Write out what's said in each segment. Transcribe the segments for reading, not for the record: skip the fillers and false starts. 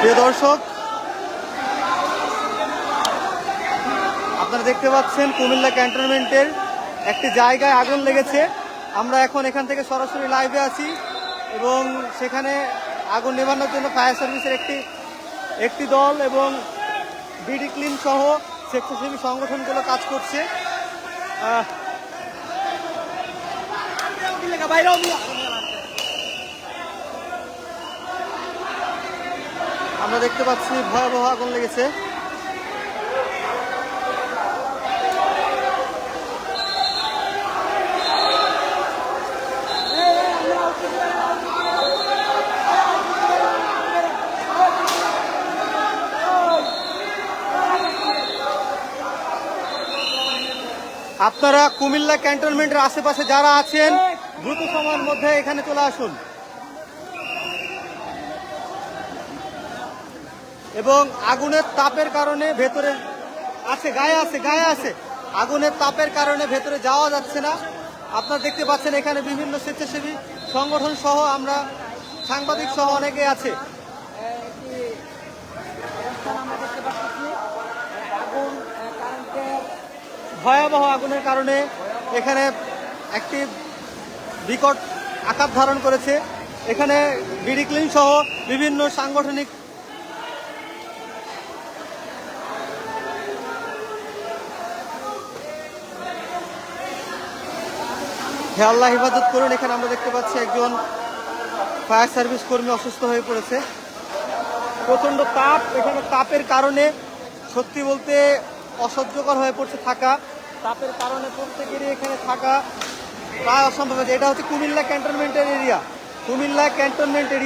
প্রিয় দর্শক, আপনারা দেখতে পাচ্ছেন কুমিল্লা ক্যান্টনমেন্টের একটি জায়গায় আগুন লেগেছে। আমরা এখন এখান থেকে সরাসরি লাইভে আছি এবং সেখানে আগুন নেভানোর জন্য ফায়ার সার্ভিসের একটি দল এবং বিডি ক্লিন সহ স্বেচ্ছাসেবী সংগঠনগুলো কাজ করছে। আমরা দেখতে পাচ্ছি ভয়াবহ আগুন লেগেছে। আপনারা কুমিল্লা ক্যান্টনমেন্টের আশেপাশে যারা আছেন দ্রুত সময়ের মধ্যে এখানে চলে আসুন এবং আগুনের তাপের কারণে ভেতরে গায়ে আছে আগুনের তাপের কারণে ভেতরে যাওয়া যাচ্ছে না। আপনারা দেখতে পাচ্ছেন এখানে বিভিন্ন স্বেচ্ছাসেবী সংগঠন সহ আমরা সাংবাদিক সহ অনেকে আছে। ভয়াবহ আগুনের কারণে এখানে একটি বিকট আকার ধারণ করেছে। এখানে বিডি ক্লিন সহ বিভিন্ন সাংগঠনিক হে আল্লাহ হেফাজত করুন। এখানে আমরা দেখতে পাচ্ছি একজন ফায়ার সার্ভিস কর্মী অসুস্থ হয়ে পড়েছে। প্রচণ্ড তাপ, এখানে তাপের কারণে সত্যি বলতে অসহ্যকর হয়ে পড়ছে থাকা। তাপের কারণে প্রত্যেকেরই এখানে থাকা প্রায় অসম্ভব হয়েছে। এটা হচ্ছে কুমিল্লা ক্যান্টনমেন্টের এরিয়া। কুমিল্লা ক্যান্টনমেন্টের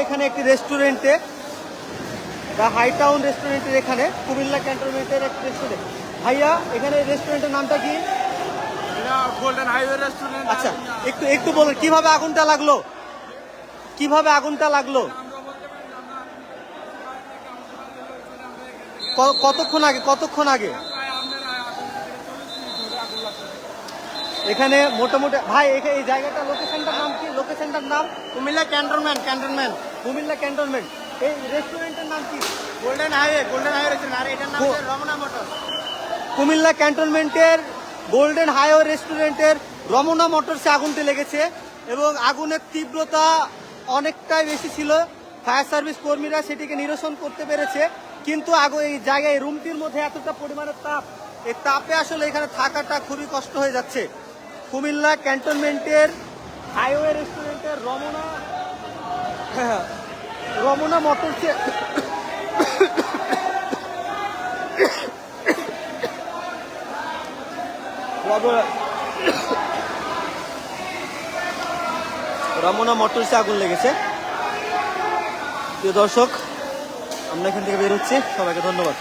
এখানে একটি রেস্টুরেন্টে, দ্য হাই টাউন রেস্টুরেন্টের এখানে কুমিল্লা ক্যান্টনমেন্টের একটি রেস্টুরেন্ট। ভাইয়া, এখানে রেস্টুরেন্টের নামটা কি? Golden highway restaurant. আচ্ছা, একটু বলুন কিভাবে আগুনটা লাগলো? কতক্ষণ আগে? এখানে মোটামুটি ভাই এই জায়গাটা লোকেশনটার নাম কুমিল্লা ক্যান্টনমেন্ট। কুমিল্লা ক্যান্টনমেন্ট। এই রেস্টুরেন্টের নাম কি? Golden highway restaurant. আর এটার নাম হচ্ছে রমনা মোটরস। কুমিল্লা ক্যান্টনমেন্টের গোল্ডেন হাইওয়ে রেস্টুরেন্টের রমনা মোটরসে আগুনটি লেগেছে এবং আগুনের তীব্রতা অনেকটাই বেশি ছিল। ফায়ার সার্ভিস কর্মীরা সেটিকে নিরসন করতে পেরেছে, কিন্তু এই জায়গায় রুমটির মধ্যে এতটা পরিমাণের তাপ, এই তাপে আসলে এখানে থাকাটা খুবই কষ্ট হয়ে যাচ্ছে। কুমিল্লা ক্যান্টনমেন্টের হাইওয়ে রেস্টুরেন্টের রমনা মোটরসে রমনা মোটরসে আগুন লেগেছে। প্রিয় দর্শক, আমরা এখান থেকে বের হচ্ছি। সবাইকে ধন্যবাদ।